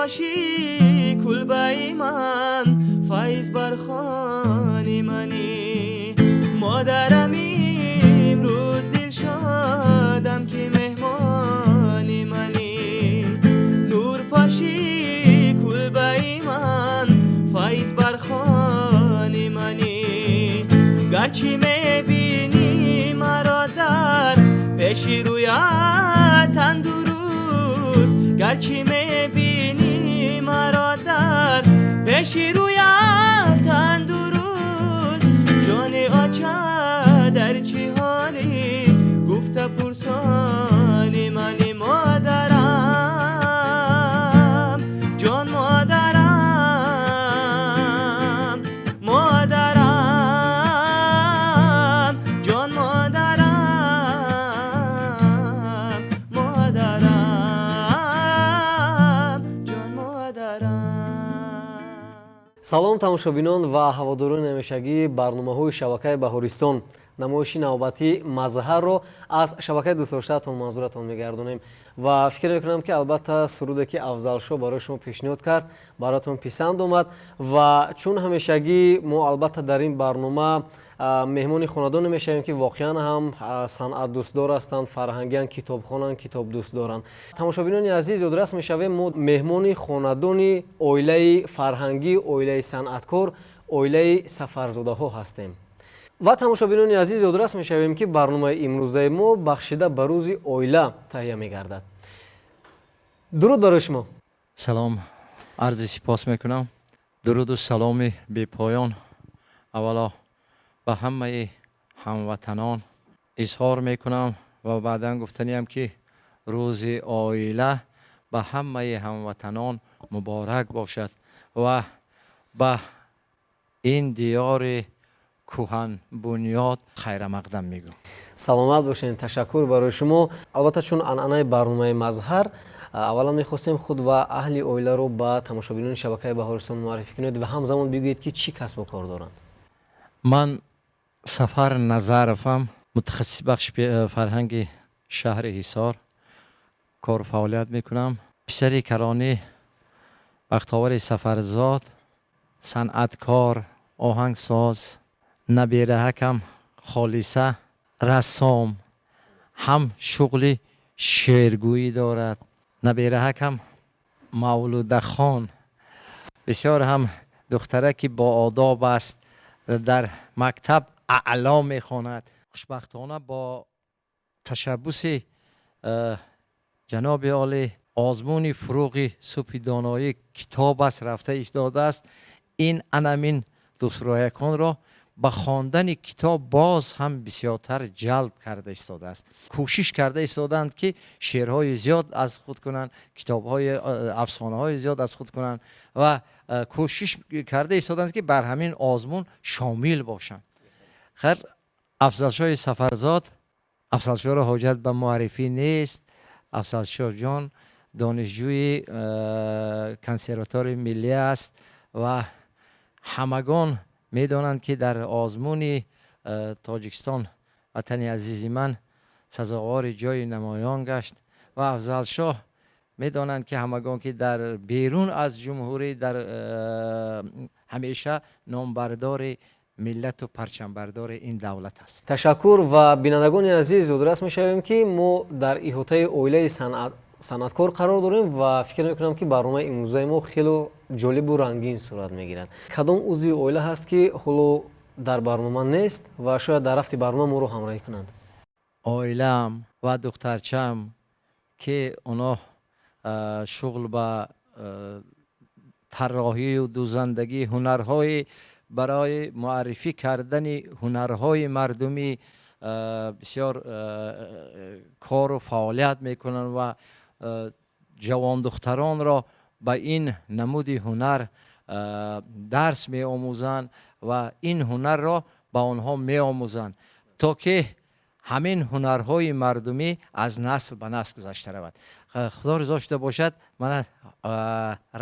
پاشی کلبه من فیض برخانی منی مادرم امروز دل شادم که مهمانی منی نور پاشی کلبه من فیض برخانی منی گرچه میبینی مرا در پیش رویت تندرست گرچه میبینی مرا در پیش رویت تندرست جان آچه در چه حالی گفته پرسانی منی مادرم جان مادرم مادرم جان مادرم مادرم جان مادرم. салом тамошобинон ва ҳаводорони ҳамешагии барномаҳои шабакаи баҳористон. намоиши навбатии мазҳарро аз шабакаи дӯстдоштаатон манзуратон мегардонем ва фикр мекунам ки албатта суруде ки афзалшо барои шумо пешниҳод кард бароятон писанд омад ва чун ҳамешагӣ мо албатта дар ин барнома меҳмони хонадоне мешавем ки воқеан ҳам санъат дӯстдор ҳастанд, фарҳангиан, китобхонанд, китобдӯст доранд. тамошобинони азиз, ёдрас мешавем мо меҳмони хонадони оилаи фарҳангӣ, оилаи санъаткор, оилаи сафарзодаҳо ҳастем. ва тамошобинони азиз, ёдрас мешавем ки барномаи имрӯзаи мо бахшида ба рӯзи оила таҳия мегардад. дуруд барои шумо. салом, арзи сипос мекунам. дуруду саломи бепоён аввало ба ҳамаи ҳамватанон изҳор мекунам ва баъдан гуфтаниям ки рӯзи оила ба ҳамаи ҳамватанон муборак бошад ва ба ин диёри кӯҳан бунёд хайрамақдам мегӯм. саломат бошед. ташаккур барои шумо. албатта чун анъанаи барномаи мазҳар, аввалан мехостем худ ва аҳли оиларо ба тамошобинони шабакаи баҳористон муаррифӣ кунед ва ҳамзамон бигӯед ки чӣ касбу кор доранд. ман сафар назаровам, мутахассис бахши фарҳанги шаҳри ҳисор кору фаъолият мекунам. писари калонӣ бахтовари сафарзод, санъаткор, оҳангсоз, набираҳакам холиса рассом, ҳам шуғли шеъргӯӣ дорад. набираҳакам мавлудахон, бисёр ҳам духтараки боодоб аст, дар мактаб аъло мехонад. хушбахтона бо ташаббуси ҷаноби олӣ озмуни фуруғи субҳи доноӣ китоб аст рафта истодааст. ин анамин дӯстрӯяконро ба хондани китоб боз ҳам бисёртар ҷалб карда истодааст. кӯшиш карда истодаанд ки шеърҳои зиёд аз худ кунанд, китобҳои афсонаҳои зиёд аз худ кунанд ва кӯшиш карда истодаанд ки бар ҳамин озмун шомил бошанд. хайр, афзалшоҳи сафарзод, афзалшоҳро ҳоҷат ба муаррифӣ нест. афзалшоҳ ҷон донишҷӯи консерватори миллӣ аст ва ҳамагон медонанд ки дар озмуни тоҷикистон, ватани азизи ман, сазовори ҷои намоён гашт ва афзалшоҳ медонанд ки ҳамагон ки дар берун аз ҷумҳурӣ дар ҳамеша номбардори миллату парчамбардори ин давлат аст. ташаккур. ва бинандагони азиз, ёдрас мешавем ки мо дар иҳотаи оилаи санъаткор қарор дорем ва фикр мекунам ки барномаи имрӯзаи мо хело ҷолибу рангин сурат мегирад. кадом узви оила ҳаст ки ҳоло дар барнома нест ва шояд дар рафти барнома моро ҳамроҳӣ кунанд? оилаам ва духтарчаам ки оно шуғл ба тарроҳию дузандагӣ, ҳунарҳои барои муаррифӣ кардани ҳунарҳои мардумӣ бисёр кору фаъолият мекунанд ва ҷавондухтаронро ба ин намуди ҳунар дарс меомӯзанд ва ин ҳунарро ба онҳо меомӯзанд, то ки ҳамин ҳунарҳои мардумӣ аз насл ба насл гузашта равад. худо ризо шуда бошад, мана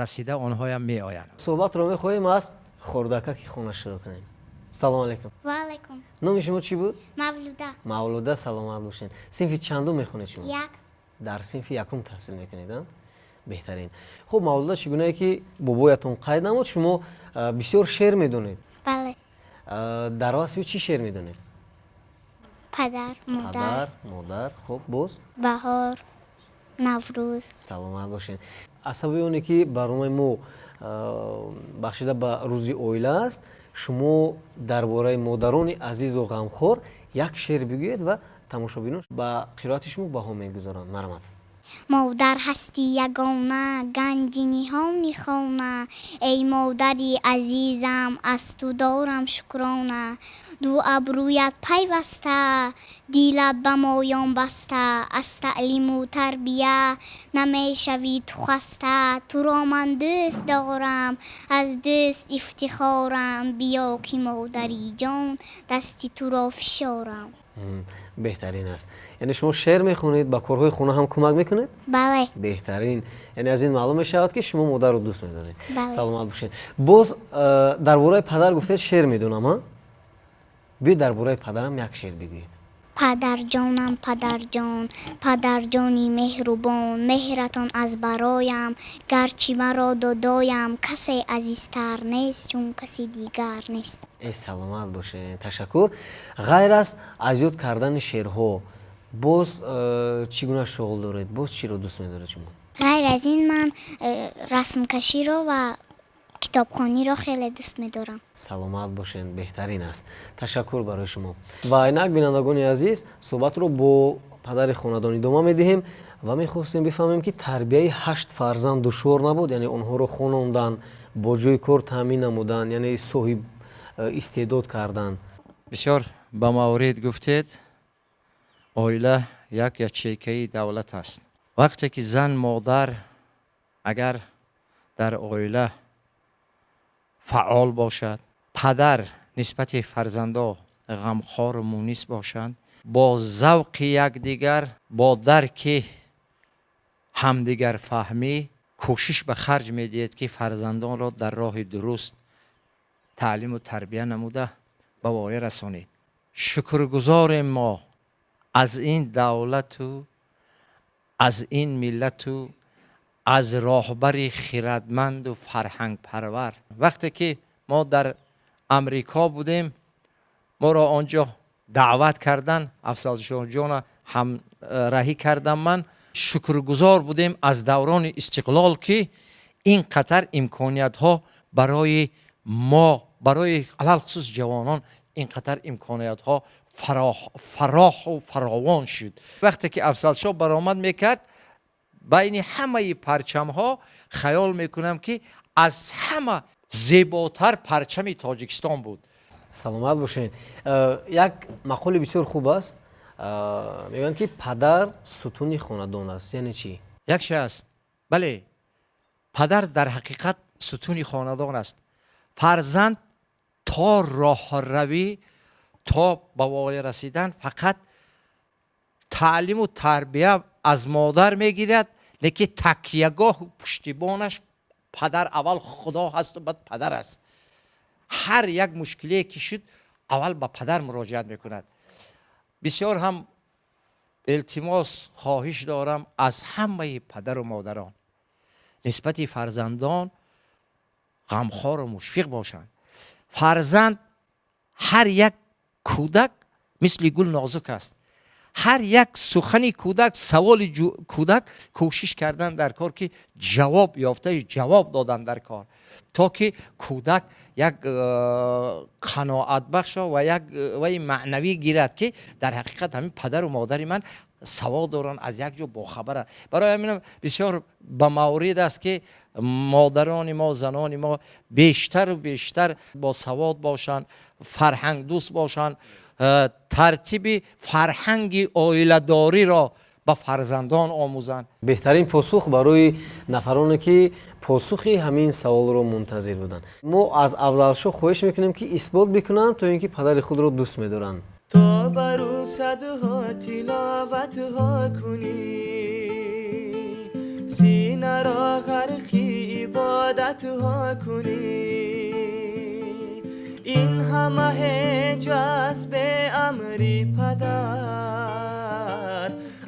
расида онҳоям меоянд. суҳбатро мехоҳем аз хурдаки хона шурӯъ кунем. салом алейкум. ва алейкум. номи шумо чӣ буд? мавлуда. мавлуда, саломат бошед. синфи чандум мехонед шумо? як. дар синфи якум таҳсил мекунед? беҳтарин. хуб мавзӯъ чӣ гунае ки бобоятон қайд намуд, шумо бисёр шеър медонед. بله дар расми чӣ шеър медонед? پدر مادر падар, модар, хуб боз بهار نوروز саломат бошед. аз сабаби оне ки барномаи мо бахшида ба рӯзи оила аст, шумо дар бораи модарони азизу ғамхор як шеър бигӯед ва тамошобинон ба қироати шумо баҳо мегузоранд. марҳамат. مادر هستی یگانه گنج نهانی خانه ای مادری عزیزم از تو دارم شکرانه دو ابرویت پیوسته دیلت به مایان بسته از تعلیم و تربیه نمیشوی تو خسته تو را من دوست دارم از دوست افتخارم بیا که مادری جان دستی تو را فشارم. беҳтарин аст. яъне шумо шеър мехонед, ба корҳои хона ҳам кӯмак мекунед? بله беҳтарин. яъне аз ин маълум мешавад ки шумо модарро дӯст медоред. бале. саломат бошед. боз дар бораи падар гуфтед шеър медонам, а? биё дар бораи падарам як шеър бигӯед. پدر جانم پدر جان پدر جانی مهربان مهرتان از برایم گرچه مرا دادایم کسی عزیزتر نیست چون کسی دیگر نیست. саломат бошед. ташаккур. ғайр аз ёд кардани шеърҳо боз чӣ гуна шуғл доред? боз чиро дӯст медоред шумо? غیر از این من رسمکشی رو و کتابخوانی رو خیلی دوست می‌دارم. саломат бошед. беҳтарин аст. ташаккур барои шумо. ва инак бинандагони азиз, суҳбатро бо падари хонадон идома медиҳем ва мехостем бифаҳмем ки тарбияи 8 фарзанд душвор набуд, яъне онҳоро хонондан, бо ҷои кор таъмин намудан, яъне соҳиб истеъдод кардан. бисёр ба маврид гуфтед, оила як ячейкаи давлат аст. вақте ки зан модар агар дар оила фаъол бошад, падар нисбати фарзандо ғамхору мунис бошанд, бо завқи якдигар, бо дарки ҳамдигарфаҳмӣ кӯшиш ба харҷ медиҳед ки фарзандонро дар роҳи дуруст таълиму тарбия намуда ба воя расонед. шукргузорем мо аз ин давлату аз ин миллату аз роҳбари хиратманду фарҳангпарвар. вақте ки мо дар амрико будем, моро онҷо даъват кардан, афзалшоҳҷона ҳамраҳӣ кардам. ман шукргузор будем аз даврони истиқлол ки ин қадар имкониятҳо барои мо, барои алалхусус ҷавонон ин қадар имкониятҳо фароҳу фаровон шуд. вақте ки афзалшоҳ баромад мекард, байни ҳамаи парчамҳо хаёл мекунам ки аз ҳама зеботар парчами тоҷикистон буд. саломат бошед. як мақоли бисёр хуб аст. мегӯянд ки падар сутуни хонадон аст. яъне чӣ? як шей аст. бале, падар дар ҳақиқат сутуни хонадон аст. фарзанд то роҳравӣ, то ба воя расидан фақат таълиму тарбия аз модар мегирад, лекин такягоҳу пуштибонаш падар аввал худо ҳасту баъд падар аст. ҳар як мушкилие ки шуд аввал ба падар муроҷиат мекунад. бисёр ҳам илтимос хоҳиш дорам аз ҳамаи падару модарон нисбати фарзандон ғамхору мушфиқ бошанд. фарзанд ҳар як кӯдак мисли гул нозук аст. ҳар як сухани кӯдак, саволи кӯдак кӯшиш кардан дар кор ки ҷавоб ёфтаи ҷавоб додан дар кор, то ки кӯдак як қаноатбахшо ва маънавӣ гирад ки дар ҳақиқат ҳамин падару модари ман савод доранд, аз як ҷо бохабаранд. барои ҳамин бисёр ба маврид аст ки модарони мо, занони мо бештару бештар бо савод бошанд, фарҳангдӯст бошанд, тартиби фарҳанги оиладориро ба фарзандон омӯзанд. беҳтарин посух барои нафароне ки посухи ҳамин саволро мунтазир буданд. мо аз аввалшо хоҳиш мекунем ки исбот бикунанд то ин ки падари худро дӯст медоранд. تو بر او صدها تلاوتها کنی سینه را غرقی عبادتها کنی این همه جذب امری پدر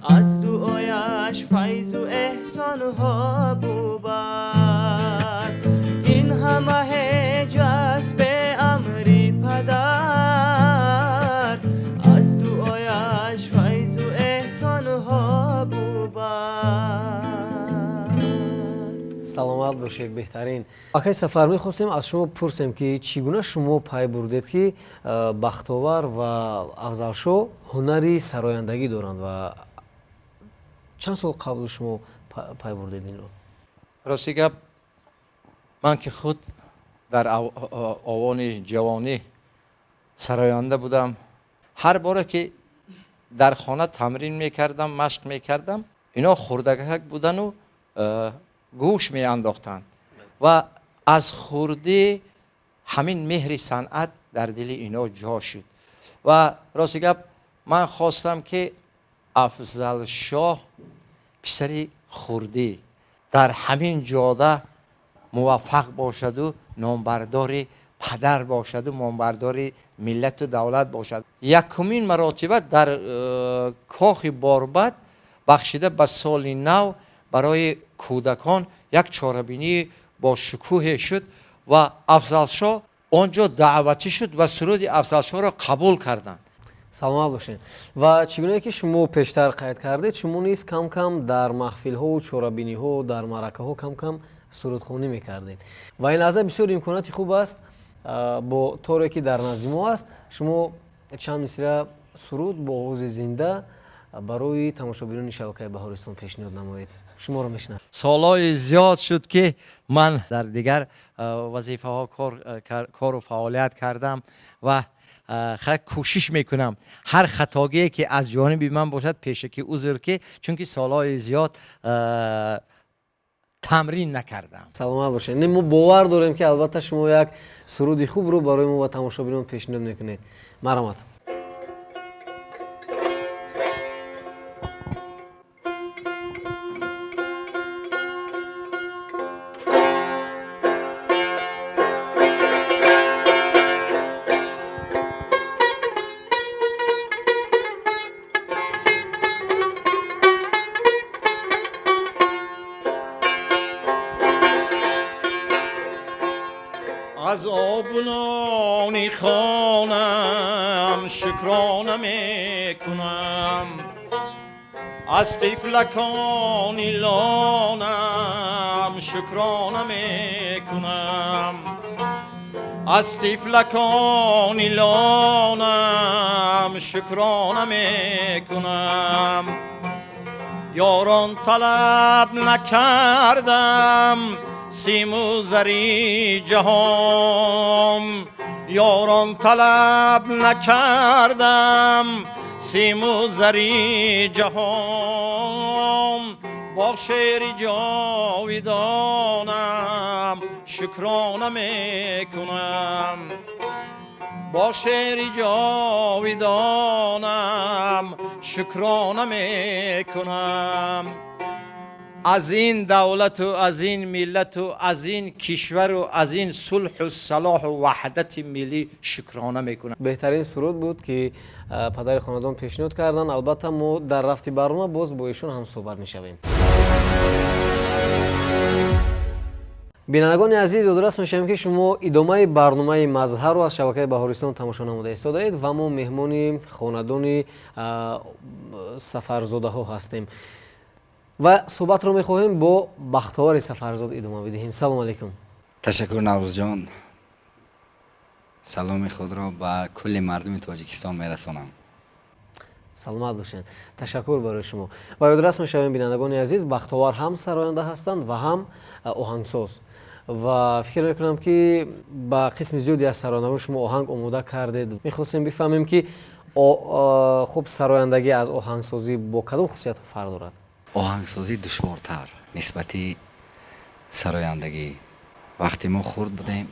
از دعایت اویش فیض و احسان ها بود. این همه جذب امری پدر، از دعایش فیض و احسان ها بود. саломат бошед беҳтарин. акай сафар мехостем аз шумо пурсем ки чӣ гуна шумо пай бурдед ки бахтовар ва афзалшо ҳунари сарояндагӣ доранд ва чанд сол қабл шумо пай бурдед инро? рости гап, ман ки худ дар овони ҷавонӣ сароянда будам, ҳар боре ки дар хона тамрин мекардам, машқ мекардам, ино хурдакак будану гӯш меандохтанд ва аз хурдӣ ҳамин меҳри санъат дар дили ино ҷо шуд. ва рости гап, ман хостам ки афзалшоҳ писари хурдӣ дар ҳамин ҷода муваффақ бошаду номбардори падар бошаду номбардори миллату давлат бошад. якумин маротиба дар кохи борбад бахшида ба соли нав барои кӯдакон як чорабинии бо шукӯҳе шуд ва афзалшоҳ онҷо даъватӣ шуд ва суруди афзалшоҳро қабул карданд. саломат бошед. ва чӣ гуне ки шумо пештар қайд кардед, шумо низ кам кам дар маҳфилҳо, чорабиниҳо, дар маъракаҳо кам кам сурудхонӣ мекардед ва ин лаҳза бисёр имконоти хуб аст. бо торе ки дар назди мо аст, шумо чанд мисра суруд бо овози зинда барои тамошобинони шабакаи Баҳористон пешниҳод намоед. шуморо мешунавам. солҳои зиёд шуд ки ман дар дигар вазифаҳо кору фаъолият кардам ва кӯшиш мекунам ҳар хатогие ки аз ҷониби ман бошад пешакӣ узр ки чунки солҳои зиёд тамрин накардам. саломат бошед. мо бовар дорем ки албатта шумо як суруди хубро барои мо ва тамошобинон пешниҳод мекунед. марҳамат. از آبنانی خوانم شکرانه میکنم، از طفلکانی لانم شکرانه میکنم، از طفلکانی لانم شکرانه میکنم. یاران طلب نکردم سیم و زری جهان، یاران طلب نکردم سیم و زری جهان. با شعر جاویدانم شکرانه میکنم، با شعر جاویدانم شکرانه میکنم. از این دولت و از این ملت و از این کشور و از این صلح و صلاح و وحدت ملی شکرانه میکنم. بهترین سرود بود که پدر خاندان پیشنهاد کردن. البته ما در رفتی برنامه باز با ایشون هم صحبت میشویم. بینندگان عزیز، درست میشم که شما ادامه برنامه مظهر رو از شبکه بهارستان تماشا نموده ایستادید و ما مهمون خاندان سفرزاده ها هستیم و صحبت رو میخواهیم با بختیار سفرزاد ادامه بدهیم. سلام علیکم. تشکر نوروز جان. سلام خود را به کل مردم تاجیکستان میرسانم. سلامت باشین. تشکر برای شما. و درست میشویم بینندگان عزیز، بختیار هم سراینده هستند و هم آهنگساز و فکر میکنم که با قسم زیادی از سرایندگان شما آهنگ آماده کردید. میخواستیم بفهمیم که خوب سرایندگی از آهنگسازی با کدام خصوصیت فرق دارد؟ آهنگسازی دشوارتر نسبتی سرایندگی. وقتی ما خرد بودیم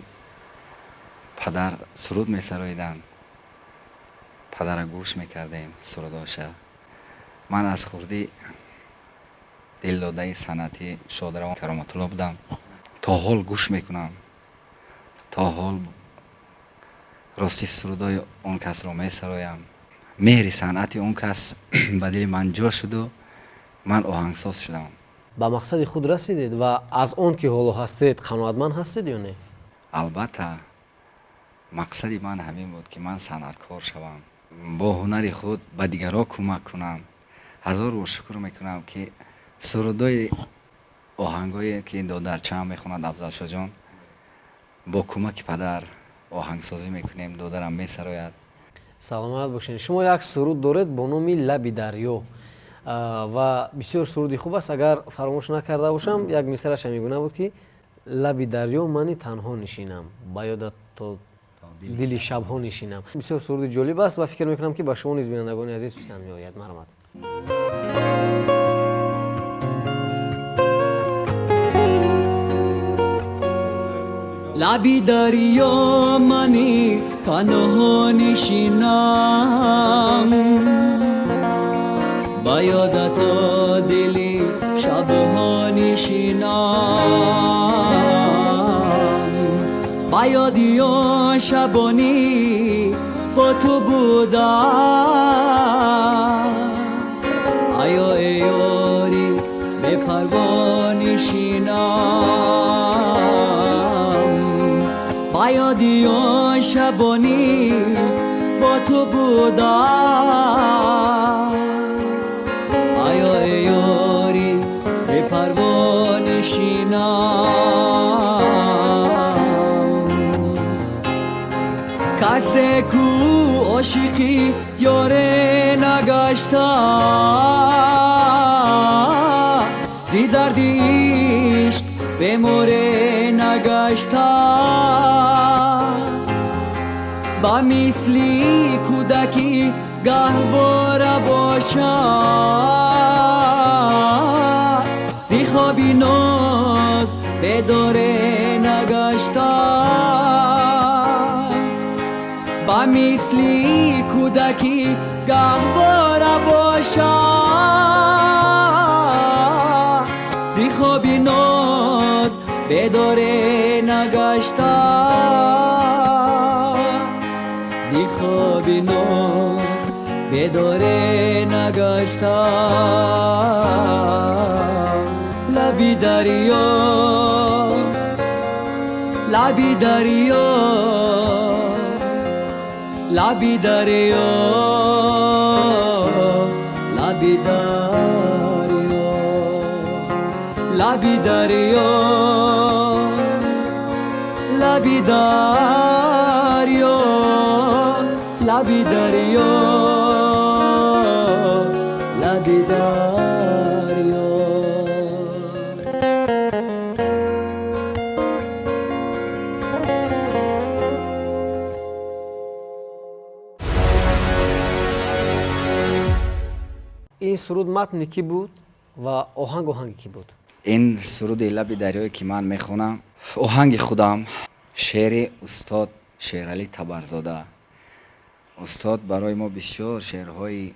پدر سرود می سراییدن، پدر گوش میکردیم سروداشا. من از خردی دلداده صنعتی شادروان کرامت الله بودم. تا حال گوش میکنم، تا حال راستی سرودای اون کس رو می سرایم. مهر صنعتی اون کس به دل من جا شد و من آهنگساز شدم. ба мақсади худ расидед ва аз он ки ҳоло ҳастед қаноатманд ҳастед ё не? البته مقصدی من همین بود که من صنعتکار شوم، با هنر خود به دیگران کمک کنم. هزار و شکر میکنم که سرودای آهنگایی که دادرچه‌ام میخوند افضل شاه جان با کمک پدر آهنگسازی میکنیم، دادرم میسراید. саломат бошед. шумо як суруд доред бо номи лаби дарё ва бисёр суруди хуб аст. агар фаромӯш накарда бошам, як мисраша мегуна буд ки лаби дарё мани танҳо нишинам, ба ёдат то дили шабҳо нишинам. бисёр суруди ҷолиб аст ва фикр мекунам ки ба шумо низ бинандагони азиз писанд меояд. марҳамат. لبی دریا منی تنها نشینم، با یادت دلی شبها نشینم، با یادی شبانی با تو بودم، آیا ای یاری به پروا نشینم، با یادی شبانی با تو بودم، آیا ای یاری به پروا نشینم، کسی کو عاشقی یاره نگشته، زی درد عشق به موره نگشته، با مثلی کودکی گهواره باشد، زی خوابی ناز به دوره نگشته، با مثلی کودکی گهواره باشد، زی خوابی ناز به دوره نگشته، زی خوابی ناز به دوره نگشته، لبی دریا لبی دریا لبی دریا لبی دریا لبی دریا لبی دریا لبی دریا لبی دریا. این سرود متن کی بود و آهنگ کی بود؟ این سرود لب دریایی که من میخونم آهنگ خودم، شعر استاد شیرعلی تبرزاده. استاد برای ما بسیار شعرهای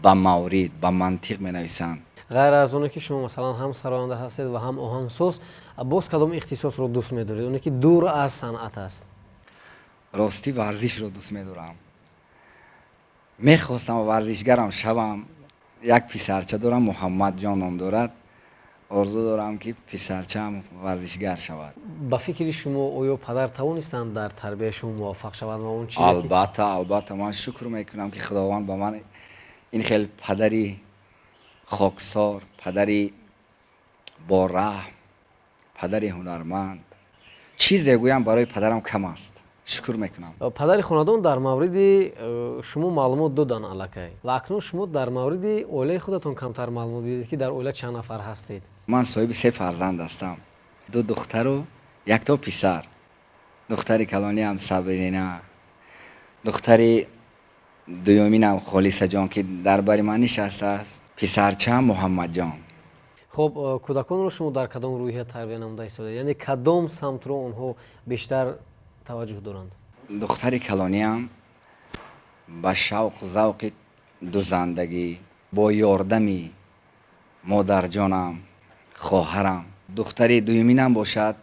با مورد با منطق می نویسند. غیر از اونه که شما مثلا هم سراینده هستید و هم آهنگساز، باز کدام اختصاص رو دوست می‌دارید؟ اونه که دور از صنعت است. راستی ورزش رو دوست می‌دارم. میخواستم ورزشگرم شوم. یک پسرچه دارم، محمد جان نام دارد. آرزو دارم که پسرچه‌ام ورزشگر شود. با فکر شما آیا پدر توانستند در تربیت شما موفق شوند و اون چیزی البته من شکر میکنم که خداوند به من این خیلی پدری خاکسار، پدری با رحم، پدری هنرمند. چیزی گویم برای پدرم کم است. شکر میکنم. پدر خاندان در مورد شما معلومات دادن الکی و اکنون شما در مورد اوله خودتون کمتر معلومات بدید که در اوله چند نفر هستید؟ من صاحب 3 فرزند هستم. 2 دختر و 1 تا پسر. دختر کلانی هم صبرینا، دختر دومینم خالصه جان که در بر من نشسته است، پسرچه‌ام محمد جان. خب کودکان رو شما در کدام روحیه تربیت نموده ایستاده؟ یعنی کدام سمت رو اونها بیشتر توجه دارند؟ دختر کلانی هم با شوق و ذوق دوزندگی، با یاردمی مادر جانم، خواهرم. دختر دومینم باشد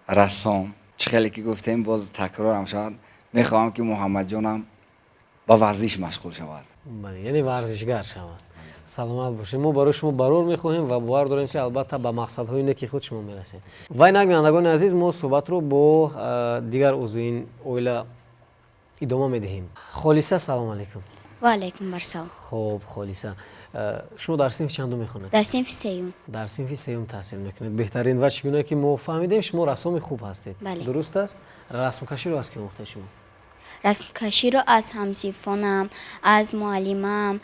رسام. چخیلی که گفتیم باز تکرارم شد، میخواهم که محمد جانم با ورزش مشغول شود. یعنی ورزشگر شود. саломат бошед. мо барои шумо барор мехоҳем ва бовар дорем ки албатта ба мақсадҳои неки худ шумо мерасед. ва инак бинандагони азиз, мо суҳбатро бо дигар узви ин оила идома медиҳем. Холиса, салом алейкум. ва алейкум барсалом. хоб, Холиса, шумо дар синфи чандум мехонед? дар синфи сеюм. дар синфи сеюм таҳсил мекунед. беҳтарин ва чӣ гуна ки мо фаҳмидем, шумо рассоми хуб ҳастед. Бале. Дуруст аст? Расмкаширо аз ки омӯхтед шумо? расмкаширо аз ҳамсинфонам, аз муаллимам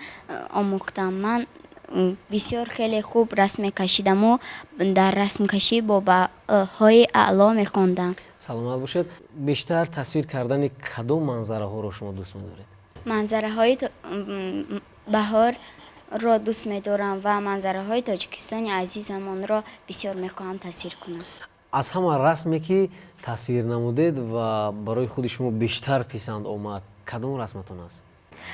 омӯхтам. Ман бисёр хеле хуб расм мекашидаму дар расмкашӣ бо баҳои аъло мехондам. саломат бошед. бештар тасвир кардани кадом манзараҳоро шумо дӯст медоред? манзараҳои баҳорро дӯст медорам ва манзараҳои Тоҷикистони азизамонро бисёр мехоҳам тасвир кунам. аз ҳама расме ки тасвир намудед ва барои худи шумо бештар писанд омад, кадом расматон аст?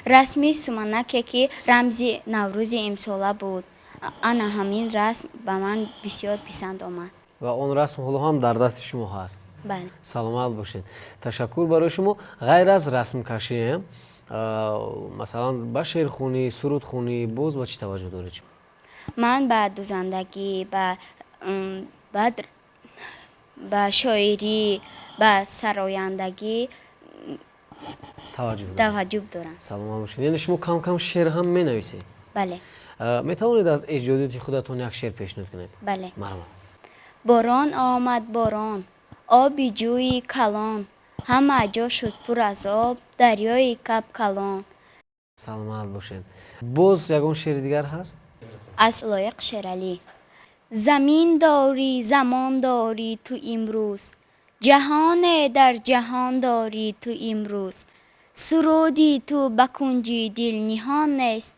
расми суманаке ки рамзи наврӯзи имсола буд. ана ҳамин расм ба ман бисёр писанд омад. ва он расм ҳоло ҳам дар дасти шумо ҳаст? бале. саломат бошед. ташаккур барои шумо. ғайр аз расмкашӣ, масалан ба шеърхунӣ, сурудхунӣ боз ба чӣ таваҷҷӯҳ доред шумо? ман ба дузандагӣ, ба шоирӣ, ба сарояндагӣ таваҷҷӯҳ дорам. саломат бошед. яъне шумо кам кам шеър ҳам менависед? бале. метавонед аз эҷодиёти худатон як шеър пешниҳод кунед? бале. марҳамат. борон омад борон, оби ҷӯи калон, ҳама ҷо шуд пур аз об, дарёи каб калон. саломат бошед. боз ягон шеъри дигар ҳаст? аз лоиқ шералӣ. замин дорӣ, замон дорӣ ту имрӯз, ҷаҳоне дар ҷаҳон дорӣ ту имрӯз, суруди ту ба кунҷи дил ниҳон нест,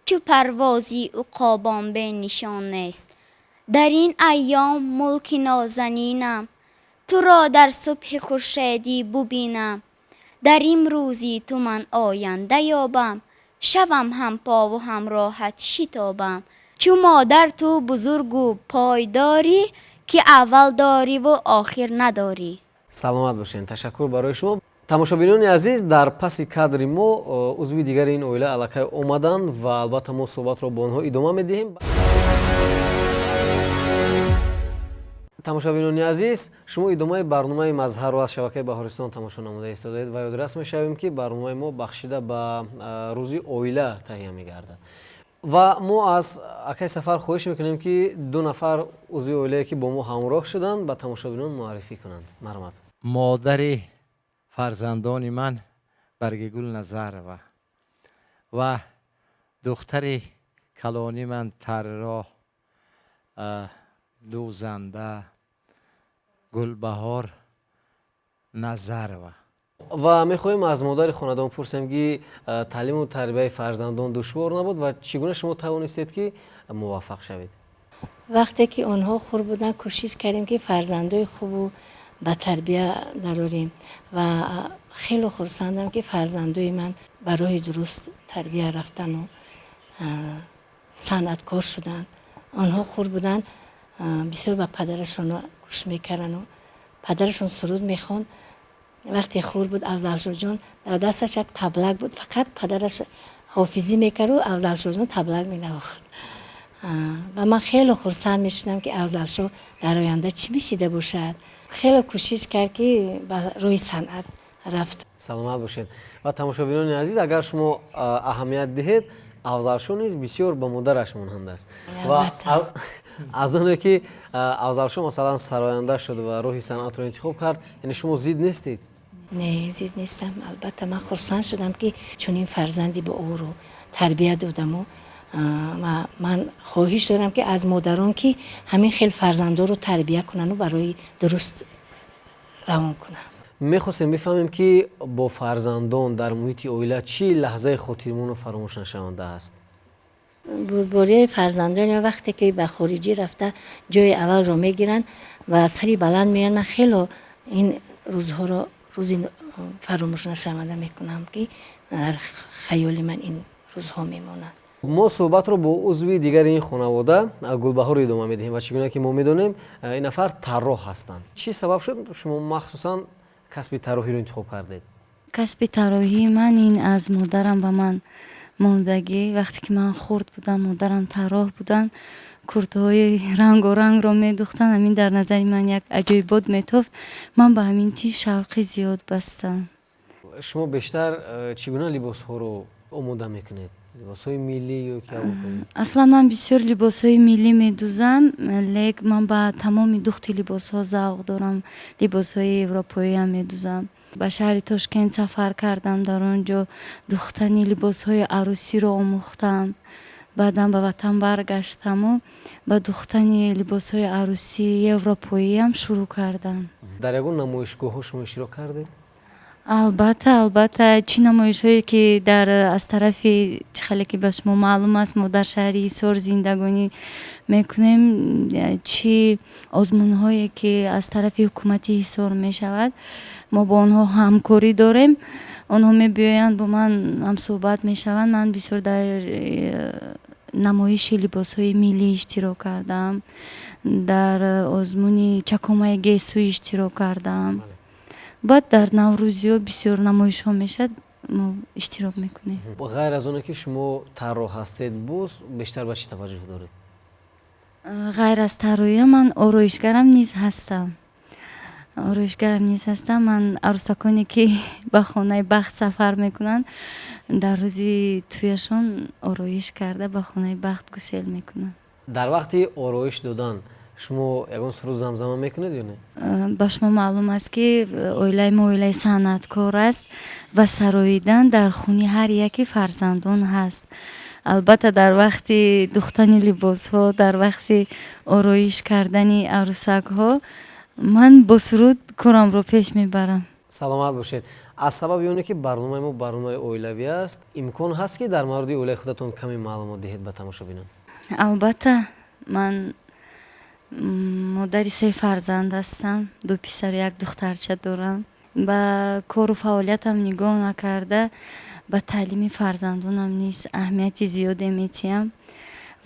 чу парвози уқобон бенишон нест. дар ин айём мулки нозанинам, туро дар субҳи хуршедӣ бубинам. дар имрӯзи ту ман оянда ёбам, шавам ҳам пову ҳам роҳат шитобам. чу модар ту бузургу пойдорӣ, ки аввал дориву охир надорӣ. саломат бошед. ташаккур барои шумо. тамошобинони азиз, дар паси кадри мо узви дигари ин оила аллакай омаданд ва албатта мо суҳбатро бо онҳо идома медиҳем. тамошобинони азиз, шумо идомаи барномаи мазҳарро аз шабакаи Баҳористон тамошо намуда истодаед ва ёдрас мешавем ки барномаи мо бахшида ба рӯзи оила таҳия мегардад. ва мо аз акай Сафар хоҳиш мекунем ки ду нафар узви оилае ки бо мо ҳамроҳ шуданд ба тамошобинон муаррифӣ кунанд. марҳамат. модари фарзандони ман Баргигул Назарова ва духтари калони ман Тарроҳ, Дӯзанда, Гулбаҳор Назарова. ва мехоҳем аз модари хонадон пурсем ки таълиму тарбияи фарзандон душвор набуд ва чӣ гуна шумо тавонистед ки муваффақ шавед? вақте ки онҳо хур буданд кӯшиш кардем ки фарзандои хубу ба тарбия дарорем ва хеле хурсандам ки фарзандои ман ба роҳи дуруст тарбия рафтану санъаткор шуданд. онҳо хур буданд бисёр ба падарашон гӯш мекардану падарашон суруд мехонд. вақте хур буд Афзалшоҳ дар дасташ як таблак буд, фақат падараш ҳофизӣ мекарду, Афзалшоҳ таблак менавохт. ва ман хеле хурсанд мешудам ки Афзалшоҳ дар оянда чӣ мешида бошад. хеле кӯшиш кард ки ба роҳи санъат рафт. саломат бошед. ва тамошобинони азиз, агар шумо аҳамият диҳед, Афзалшоҳ низ бисёр ба модараш монанд аст. ва аз оне ки Афзалшоҳ масалан сароянда шуд ва роҳи санъатро интихоб кард, яъне шумо зид нестед? не, зид нестам. албатта ман хурсанд шудам ки чунин фарзанди ба оро тарбия додаму ва ман хоҳиш дорам ки аз модарон ки ҳамин хел фарзандоро тарбия кунану барои дуруст равон кунанд. мехостем бифаҳмем ки бо фарзандон дар муҳити оила чӣ лаҳзаи хотирмону фаромӯшнашаванда аст? бурбории фарзандон вақте ки ба хориҷӣ рафта ҷои аввалро мегиранд ва сари баланд меоянд. ман хело ин рӯзҳоро рӯзи фаромӯшнашаванда мекунам ки дар хаёли ман ин рӯзҳо мемонанд. мо суҳбатро бо узви дигари ин хонавода Гулбаҳор идома медиҳем ва чӣ гуна ки мо медонем ин нафар тарроҳ ҳастанд. чӣ сабаб шуд шумо махсусан касби тарроҳиро интихоб кардед? касби тарроҳии ман ин аз модарам ба ман мондагӣ. вақте ки ман хурд будам, модарам тарроҳ буданд, куртаҳои рангу рангро медухтанд. ҳамин дар назари ман як аҷоибот метофт. ман ба ҳамин чиз шавқи зиёд бастам. шумо бештар чӣ гуна либосҳоро омода мекунед? либосҳои миллӣ ё ки аввалин? аслан ман бисёр либосҳои миллӣ медузам, лек ман ба тамоми духти либосҳо завқ дорам. либосҳои европоиам медузам. ба шаҳри Тошкент сафар кардам, дар он ҷо духтани либосҳои арӯсиро омӯхтам. баъдан ба ватан баргаштаму ба духтани либосҳои арӯсии европоиам шурӯъ кардам. дар ягон намоишгоҳҳо шумо иштирок кардед? албатта чӣ намоишҳое ки аз тарафи чӣ хеле ки ба шумо маълум аст, мо дар шаҳри Ҳисор зиндагонӣ мекунем, чӣ озмунҳое ки аз тарафи ҳукумати Ҳисор мешавад, мо бо онҳо ҳамкорӣ дорем. онҳо мебиёянд бо ман ҳамсӯҳбат мешаванд. ман бисёр дар намоиши либосҳои миллӣ иштирок кардам, дар озмуни чакомаи гесӯ иштирок кардам. баъд дар наврӯзиҳо бисёр намоишҳо мешавад, мо иштирок мекунем. ғайр аз оне ки шумо тарроҳ ҳастед, боз бештар ба чӣ таваҷҷӯҳ доред? ғайр аз тарроҳия ман ороишгарам низ ҳастам. ман арӯсаконе ки ба хонаи бахт сафар мекунанд, дар рӯзи тӯяшон ороиш карда ба хонаи бахт гусел мекунанд. дар вақти ороиш додан шумо ягон суруд замзама мекунед ё не? ба шумо маълум аст ки оилаи мо оилаи санъаткор аст ва сароидан дар хуни ҳар яки фарзандон ҳаст. албатта дар вақти духтани либосҳо, дар вақти ороиш кардани арӯсакҳо ман бо суруд корамро пеш мебарам. саломат бошед. аз сабаби оне ки барномаи мо барномаи оилавӣ аст, имкон ҳаст ки дар мавриди оилаи худатон каме маълумот диҳед ба тамошобинон? албатта ман модари 3 фарзанд ҳастам. 2 писару 1 духтарча дорам. ба кору фаъолиятам нигоҳ накарда ба таълими фарзандонам низ аҳамияти зиёде метиҳам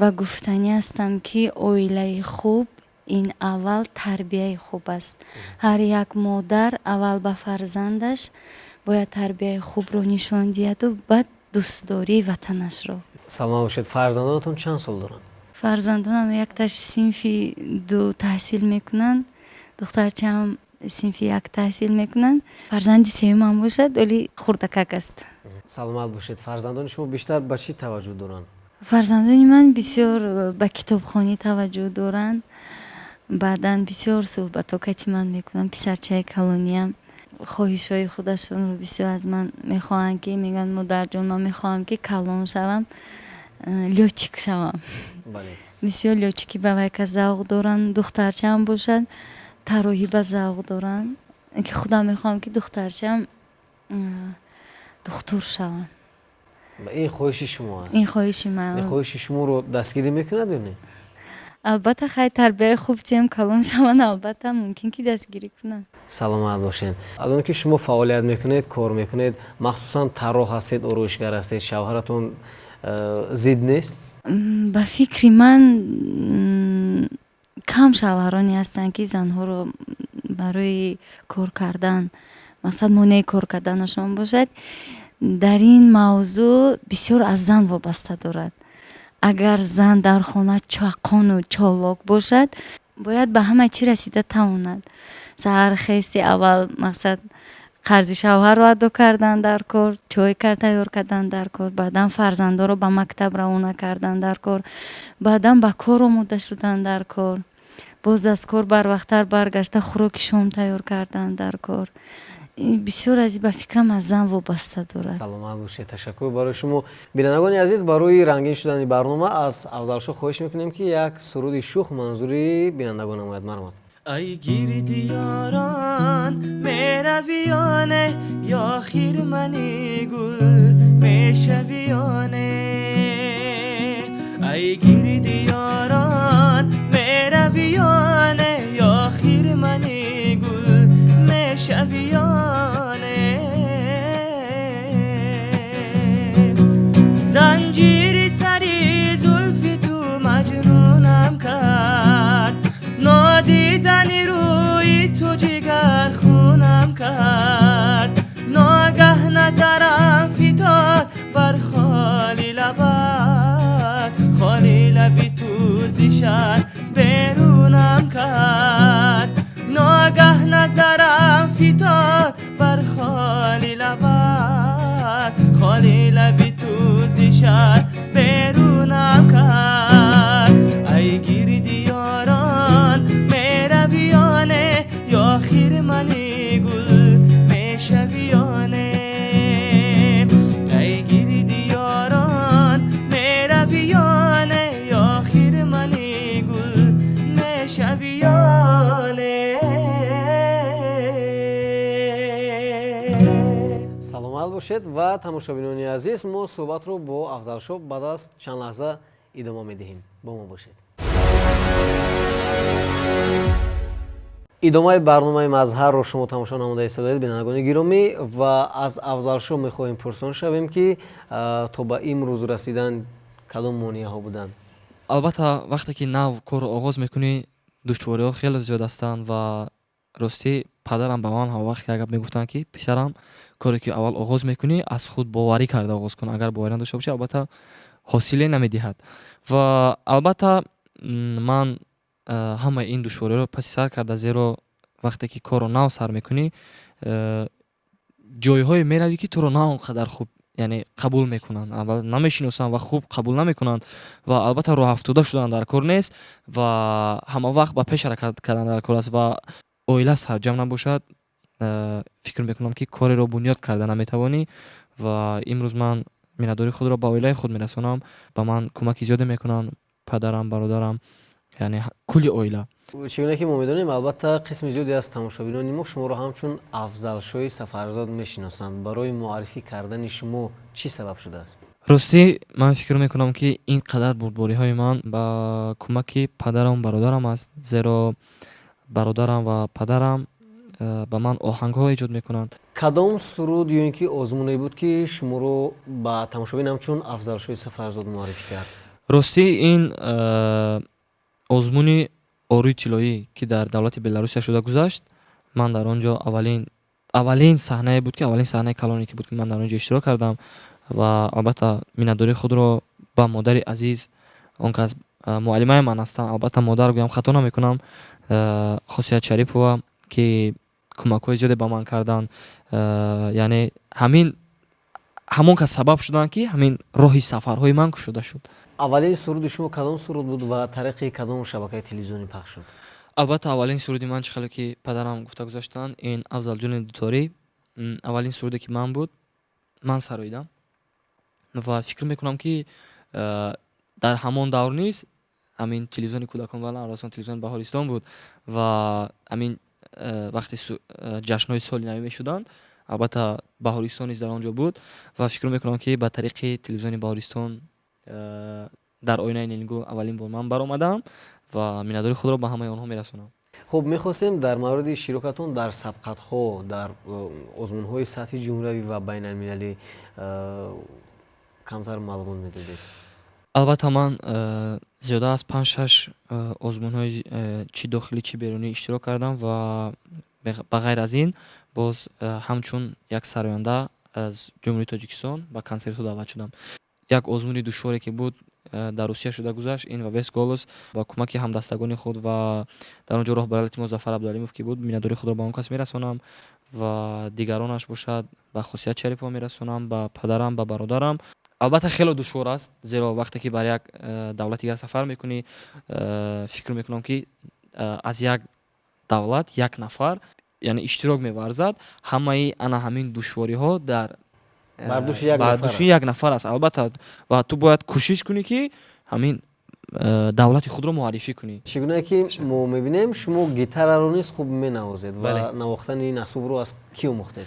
ва гуфтанӣ ҳастам ки оилаи хуб ин аввал тарбияи хуб аст. ҳар як модар аввал ба фарзандаш бояд тарбияи хубро нишон диҳаду баъд дӯстдории ватанашро. саломат бошед. фарзандонатон чанд сол доранд? фарзандонам якташ синфи 2 таҳсил мекунанд, духтарчаам синфи 1 таҳсил мекунанд. фарзанди сеюмам бошад, вале хурдакак аст. саломат бошед. фарзандони шумо бештар ба чӣ таваҷҷӯҳ доранд? фарзандони ман бисёр ба китобхонӣ таваҷҷӯҳ доранд. баъдан бисёр суҳбатҳо кати ман мекунанд. писарчаи калониям хоҳишҳои худашонро бисёр аз ман мехоҳанд ки мегӯянд модарҷон, ман мехоҳам ки калон шавам, лёчик шавам. бисёр лёчикӣ ба вайка завқ доранд. духтарчаам бошад, тарроҳӣ ба завқ доранд, ки худам мехоҳам ки духтарчаам духтур шавам. ин хоҳиши шумо аст? ин хоҳиши ман. хоҳиши шуморо дастгирӣ мекунад ё не? албатта хай тарбияи хуб чиам калон шаванд, албатта мумкин ки дастгирӣ кунанд. саломат бошед. аз оне ки шумо фаъолият мекунед, кор мекунед, махсусан тарроҳ ҳастед, ороишгар ҳастед, шавҳаратон зид нест? ба фикри ман кам шавҳароне ҳастанд ки занҳоро барои кор кардан, мақсад монеи кор карданашон бошад. дар ин мавзӯъ бисёр аз зан вобаста дорад. агар зан дар хона чақону чолок бошад, бояд ба ҳама чӣ расида тавонад. саҳархести аввал мақсад қарзи шавҳарро адо кардан дар кор, чой тайёр кардан дар кор, баъдан фарзандоро ба мактаб равона кардан дар кор, баъдан ба кор омода шудан дар кор, боз аз кор барвақттар баргашта хӯроки шом тайёр кардан дар кор. бисёр аз ба фикрам аз зан вобаста дорад. саломат бошед. ташаккур барои шумо. бинандагони азиз, барои рангин шудани барнома аз афзалшо хоҳиш мекунем ки як суруди шӯх манзури бинандагон намояд. марҳамат. ای گیردی یاران مهرویانه یا خیرمنی گل میشویانه ای گیردی یاران مهرویانه یا خیرمنی گل میشویانه زنجیری سری زلفی تو مجنونم کرد نادیدنی روی تو جگر خونم کرد ناگه نظرم فتاد بر خالی бошед ва тамошобинони азиз, мо суҳбатро бо Афзалшо баъд аз чанд лаҳза идома медиҳем. Бо мо бошед. идомаи барномаи мазҳарро шумо тамошо намуда истодаед, бинандагони гиромӣ, ва аз Афзалшо мехоҳем пурсон шавем ки то ба имрӯз расидан кадом монеаҳо буданд? албатта вақте ки нав корро оғоз мекунӣ, душвориҳо хеле зиёд ҳастанд ва ростӣ падарам ба ман ҳама вақт як гап мегуфтанд ки писарам, коре ки аввал оғоз мекунӣ, аз худ боварӣ карда оғоз кун. Агар боварӣ надошта бошӣ, албатта ҳосиле намедиҳад. Ва албатта ман ҳамаи ин душвориҳоро паси сар карда, зеро вақте ки корро нав сар мекунӣ, ҷойҳое меравӣ ки туро на он қадар хуб яъне қабул мекунанд, намешиносанд ва хуб қабул намекунанд ва албатта роҳафтода шудан дар кор нест ва ҳама вақт ба пеш ҳаракат кардан дар кор аст ва оила сарҷам набошад, фикр мекунам ки кореро бунёд карда наметавонӣ ва имрӯз ман миннатдории худро ба оилаи худ мерасонам. Ба ман кӯмаки зиёде мекунанд падарам, бародарам, яъне кулли оила. чӣ гуна ки мо медонем, албатта қисми зиёде аз тамошобинони мо шуморо ҳамчун Афзалшои Сафарзод мешиносанд. барои муаррифӣ кардани шумо чӣ сабаб шудааст? ростӣ ман фикр мекунам ки ин қадар бурдбориҳои ман ба кӯмаки падарам, бародарам аст, зеро бародарам ва падарам ба ман оҳангҳо эҷод мекунанд. кадом суруд ё ин ки озмуне буд ки шуморо ба тамошобин ҳамчун Афзалшои Сафарзод муаррифӣ кард? ростӣ ин озмуни орӯи тиллоӣ ки дар давлати Беларусия шуда гузашт, ман дар он ҷо аввалин саҳнае буд ки аввалин саҳнаи калоне ки буд ки ман дар он ҷо иштирок кардам ва албатта миннатдории худро ба модари азиз, он кас муаллимаи ман ҳастанд, албатта модар гӯям хато намекунам, Хосият Шарипова ки кӯмакҳои зиёде ба ман карданд, яъне ҳамон кас сабаб шуданд ки ҳамин роҳи сафарҳои ман кушода шуд. аввалин суруди шумо кадом суруд буд ва тариқи кадом шабакаи телевизионӣ пахш шуд? албатта аввалин суруди ман чӣ хеле ки падарам гуфта гузаштанд, ин Афзалҷони Дуторӣ аввалин суруде ки ман буд, ман сароидам ва фикр мекунам ки дар ҳамон давр низ ҳамин телевизиони кӯдакон ва расон телевизиони Баҳористон буд ва ҳамин вақти ҷашнҳои соли навӣ мешуданд, албатта Баҳористон низ дар он ҷо буд ва фикр мекунам ки ба тариқи телевизиони Баҳористон дар оинаи Ленинго аввалин бор ман баромадам ва миннатдории худро ба ҳамаи онҳо мерасонам. хуб, мехостем дар мавриди иштирокатон дар сабқатҳо, дар озмунҳои сатҳи ҷумҳуравӣ ва байналмилалӣ камтар маълумот медодед? албатта ман зиёда аз 5-6 озмунҳои чӣ дохилӣ чӣ берунӣ иштирок кардам ва ба ғайр аз ин боз ҳамчун як сароянда аз ҷумҳурии Тоҷикистон ба консертҳо даъват шудам. як озмуни душворе ки буд дар Русия шуда гузашт, ин ва Вест Голос ба кӯмаки ҳамдастагони худ ва дар он ҷо роҳбари Илтимос Зафар Абдуалимов ки буд, миннатдории худро ба он кас мерасонам ва дигаронаш бошад ба Хосият Шарипова мерасонам, ба падарам, ба бародарам. албатта хеле душвор аст, зеро вақте ки бар як давлати дигар сафар мекунӣ, фикр мекунам ки аз як давлат як нафар яъне иштирок меварзад, ҳамаи ана ҳамин душвориҳо дар бардуши як нафар аст. албатта ва ту бояд кӯшиш кунӣ ки ҳамин давлати худро муаррифӣ кунӣ. чӣ гуна ки мо мебинем, шумо гитараро низ хуб менавозед ва навохтани ин асбобро аз ки омӯхтед?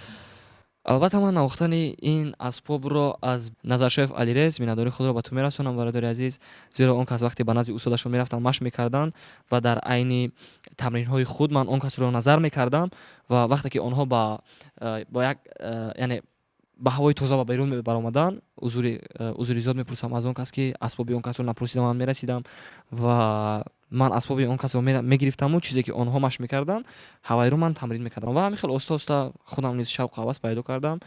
албатта ман навохтани ин асбобро аз Назаршоев Алирез, миннатдории худро ба ту мерасонам, бародари азиз, зеро он кас вақте ба назди устодашон мерафтанд машқ мекарданд ва дар айни тамринҳои худ ман он касро назар мекардам ва вақте ки онҳо ба як яъне ба ҳавои тоза ба берун баромадан, узури зиёд мепурсам аз он кас ки асбоби он касро напурсидам, ман мерасидам ва ман асбоби он касро мегирифтаму чизе ки онҳо машқ мекарданд, ҳавайро ман тамрин мекардам ва ҳамин хел оста оста худам низ шавқу ҳавас пайдо кардам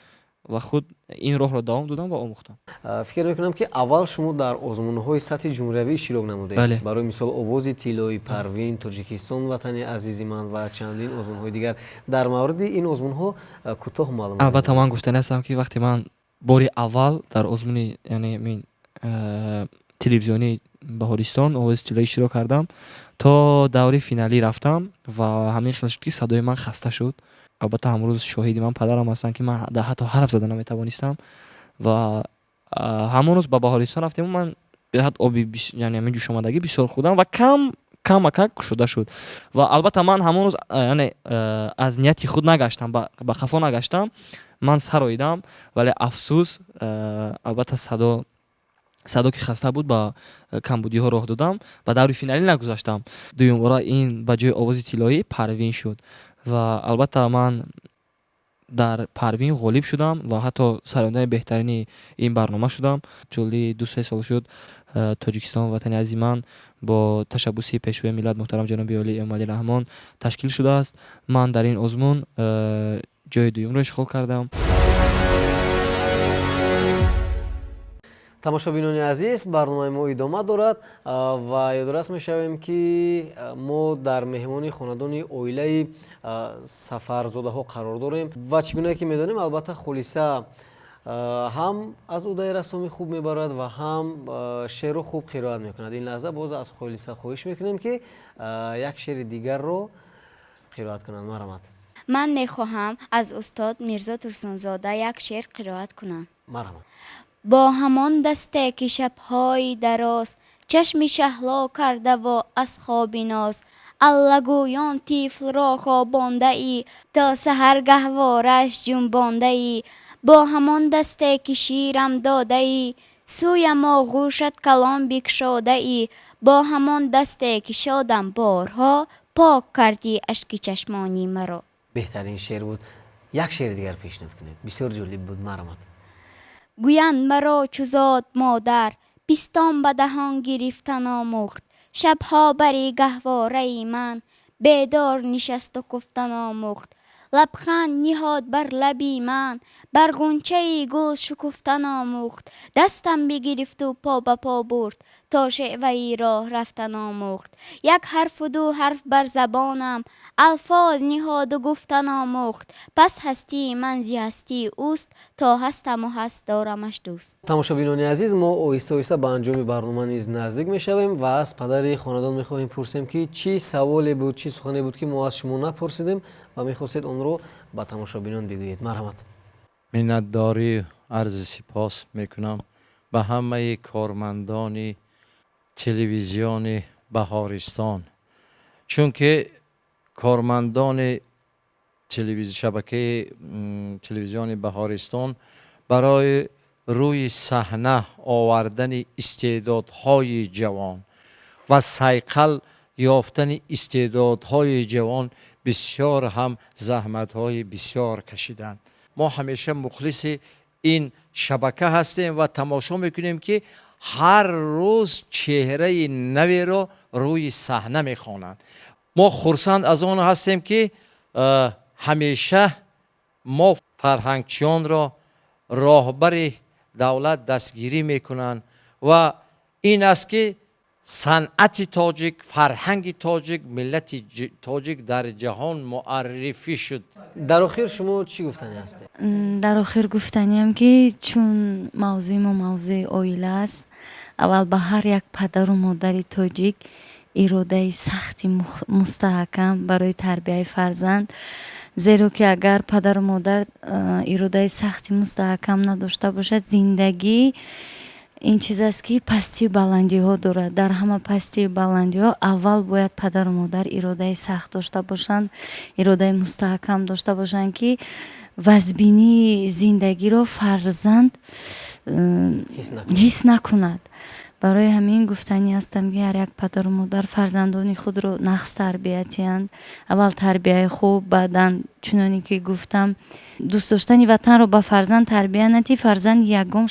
ва худ ин роҳро давом додам ва омӯхтам. фикр мекунам ки аввал шумо дар озмунҳои сатҳи ҷумҳуравӣ иштирок намудед. барои мисол Овози Тиллои, Парвин, Тоҷикистон ватани азизи ман ва чандин озмунҳои дигар. дар мавриди ин озмунҳо кӯтоҳ маълумот. албатта ман гуфтани ҳастам ки вақте ман бори аввал дар озмуни яъне мин телевизиони Баҳористон Овози Тиллои иштирок кардам, то даври финалӣ рафтам ва ҳамин хел шуд ки садои ман хаста шуд. албатта ҳамрӯз шоҳиди ман падарам ҳастанд ки ман ҳатто ҳарф зада наметавонистам ва ҳамон рӯз ба Баҳористон рафтем. ман беҳад оби яъне ҳамин ҷӯшомадагӣ бисёр хӯрдам ва камакак кушода шуд ва албатта ман ҳамон рӯз яъне аз нияти худ нагаштам, ба хафо нагаштам. ман сароидам, вале афсӯс албатта садо ки хаста буд ба камбудиҳо роҳ додам ва даври финалӣ нагузаштам. Дуюмбора ин ба ҷои овози тиллоӣ парвин шуд ва албатта ман дар парвин ғолиб шудам ва ҳатто сарояндаи беҳтарини ин барнома шудам. ҷолии 2-3 сол шуд Тоҷикистон ватани азизи ман бо ташаббуси пешвои миллат муҳтарам ҷаноби Олӣ Эмомалӣ Раҳмон ташкил шудааст. Ман дар ин озмун ҷои дуюмро ишғол кардам. тамошобинони азиз, барномаи мо идома дорад ва ёдорас мешавем ки мо дар меҳмони хонадони оилаи сафарзодаҳо қарор дорем ва чӣ гуна ки медонем албатта Холиса ҳам аз удаи расоми хуб мебарад ва ҳам шеъру хуб қироат мекунад. ин лаҳза боз аз Холиса хоҳиш мекунем ки як шеъри дигарро қироат кунад. марҳамат. ман мехоҳам аз устод Мирзо Турсунзода як шеър қироат кунам. марҳамат. با همان دسته که شب‌های دراز چشم شهلا کرده و از خواب ناز الگویان طفل را خوابانده ای تا سحر گهوارش جنبانده ای با همان دسته که شیرم داده ای سویم آغوشت کلام بکشاده ای با همان دسته که شادم بارها پاک کردی اشک چشمانی مرا. بهترین شعر بود. یک شعر دیگر پیشنهاد کنید. بسیار جالب بود. مرحمت. گویند مرا چو زاد مادر پیستان به دهان گرفتن آموخت شبها بری گهواره من بیدار نشست و گفتن آموخت لبخند نهاد بر لبی من بر غنچه گل شکفتن آموخت دستم بگرفت و پا به پا برد تا شعوه راه رفتن آموخت یک حرف و دو حرف بر زبانم الفاظ نهاد و گفتن آموخت پس هستی من زی هستی اوست تا هستم و هست دارمش دوست. тамошобинони азиз, мо оҳиста оҳиста ба анҷоми барнома низ наздик мешавем ва аз падари хонадон мехоҳем пурсем ки чӣ саволе буд, чӣ сухане буд ки мо аз шумо напурсидем ва мехостед онро ба тамошобинон бигӯед. марҳамат. миннатдорӣ арзи сипос мекунам ба ҳамаи кормандони телевизиони Баҳористон, чунки кормандони шабакаи телевизиони Баҳористон барои рӯи саҳна овардани истеъдодҳои ҷавон ва сайқал ёфтани истеъдодҳои ҷавон бисёр ҳам заҳматҳои бисёр кашиданд. мо ҳамеша мухлиси ин шабака ҳастем ва тамошо мекунем ки ҳар рӯз чеҳраи наверо рӯи саҳна мехонанд. мо хурсанд аз он ҳастем ки ҳамеша мо фарҳангчиёнро роҳбари давлат дастгирӣ мекунанд ва ин аст ки санъати тоҷик, фарҳанги тоҷик, миллати тоҷик дар ҷаҳон муаррифӣ шуд. дар охир шумо чӣ гуфтанӣ ҳастед? дар охир гуфтаниам ки чун мавзӯи мо мавзӯи оила аст, аввал ба ҳар як падару модари тоҷик иродаи сахти мустаҳкам барои тарбияи фарзанд, зеро ки агар падару модар иродаи сахти мустаҳкам надошта бошад, зиндагӣ ин чиз аст ки пастию баландиҳо дорад. дар ҳама пастию баландиҳо аввал бояд падару модар иродаи сахт дошта бошанд, иродаи мустаҳкам дошта бошанд ки вазбинии зиндагиро фарзанд ҳис накунад. барои ҳамин гуфтанӣ ҳастам ки ҳар як падару модар фарзандони худро нақс тарбиятиянд. аввал тарбияи хуб, баъдан чуноне ки гуфтам дӯст доштани ватанро ба фарзанд тарбия натӣ, фарзанд ягон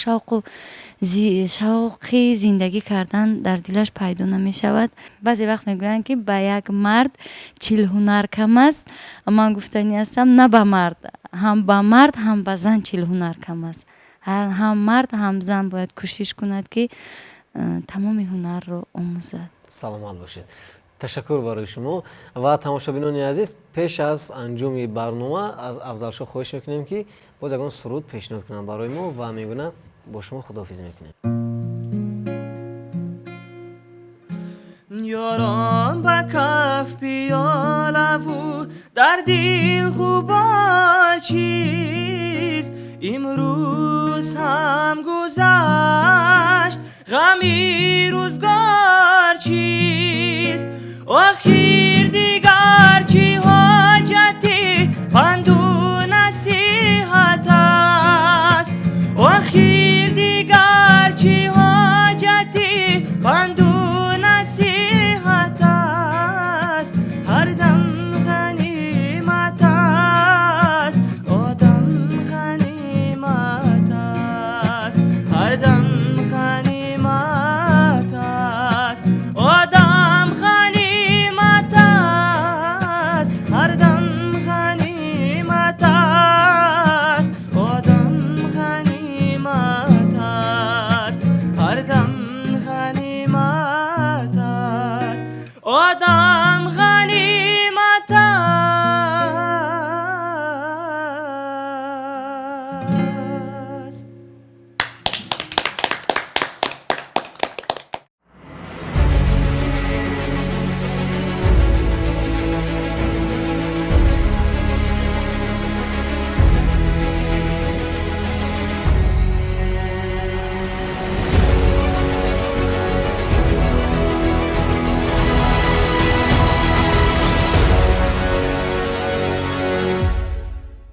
шавқи зиндагӣ кардан дар дилаш пайдо намешавад. баъзе вақт мегӯянд ки ба як мард 40 ҳунар кам аст. ман гуфтанӣ ҳастам на ба мард, ҳам ба мард ҳам ба зан 40 ҳунар кам аст. ҳам мард ҳам зан бояд кӯшиш кунад ки тамоми ҳунарро омӯзад. саломат бошед. ташаккур барои шумо ва тамошобинони азиз, пеш аз анҷоми барнома аз Афзалшо хоҳиш мекунем ки боз ягон суруд пешниҳод кунам барои мо ва мегӯна бо шумо худоҳофизӣ мекунем. یاران به کف پیاله‌و در دل خوبا چیست امروز هم گذشت غمی روزگار چیست آخر دیگر چی حاجتی پند و نصیحت کردم